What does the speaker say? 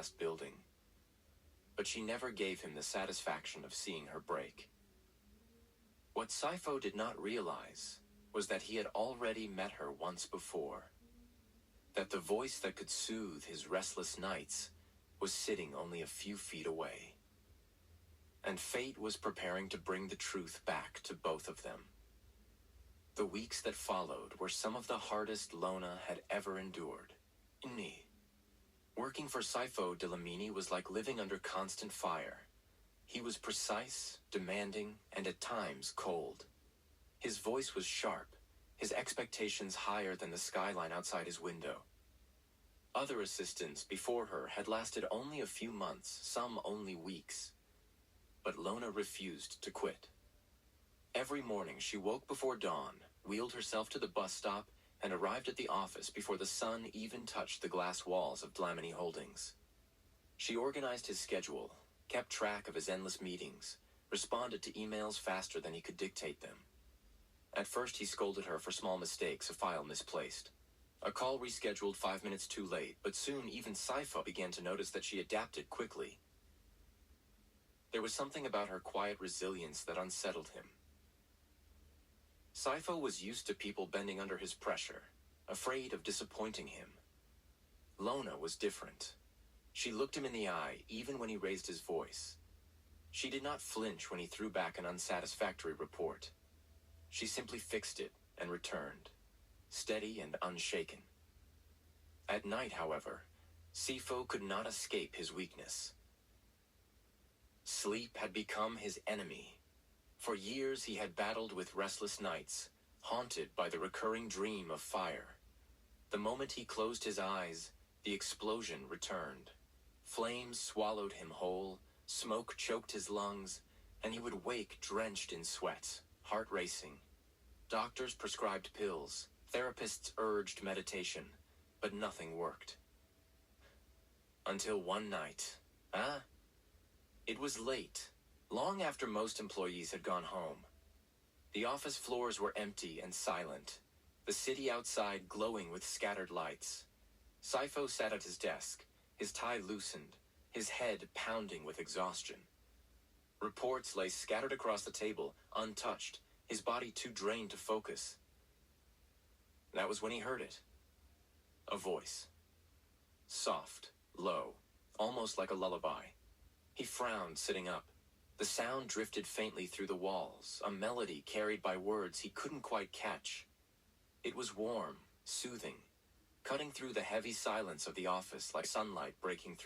glass building. But she never gave him the satisfaction of seeing her break. What Saifo did not realize was that he had already met her once before. That the voice that could soothe his restless nights was sitting only a few feet away. And fate was preparing to bring the truth back to both of them. The weeks that followed were some of the hardest Lona had ever endured. Working for Saifo Delamini was like living under constant fire. He was precise, demanding, and at times cold. His voice was sharp, his expectations higher than the skyline outside his window. Other assistants before her had lasted only a few months, some only weeks. But Lona refused to quit. Every morning she woke before dawn, wheeled herself to the bus stop, and arrived at the office before the sun even touched the glass walls of Dlamini Holdings. She organized his schedule, kept track of his endless meetings, responded to emails faster than he could dictate them. At first he scolded her for small mistakes, a file misplaced, a call rescheduled 5 minutes too late, but soon even Saifo began to notice that she adapted quickly. There was something about her quiet resilience that unsettled him. Saifo was used to people bending under his pressure, afraid of disappointing him. Lona was different. She looked him in the eye even when he raised his voice. She did not flinch when he threw back an unsatisfactory report. She simply fixed it and returned, steady and unshaken. At night, however, Saifo could not escape his weakness. Sleep had become his enemy. For years he had battled with restless nights, haunted by the recurring dream of fire. The moment he closed his eyes, the explosion returned. Flames swallowed him whole, smoke choked his lungs, and he would wake drenched in sweat, heart racing. Doctors prescribed pills, therapists urged meditation, but nothing worked. Until one night, it was late, long after most employees had gone home. The office floors were empty and silent, the city outside glowing with scattered lights. Saifo sat at his desk, his tie loosened, his head pounding with exhaustion. Reports lay scattered across the table, untouched, his body too drained to focus. That was when he heard it. A voice. Soft, low, almost like a lullaby. He frowned, sitting up. The sound drifted faintly through the walls, a melody carried by words he couldn't quite catch. It was warm, soothing, cutting through the heavy silence of the office like sunlight breaking through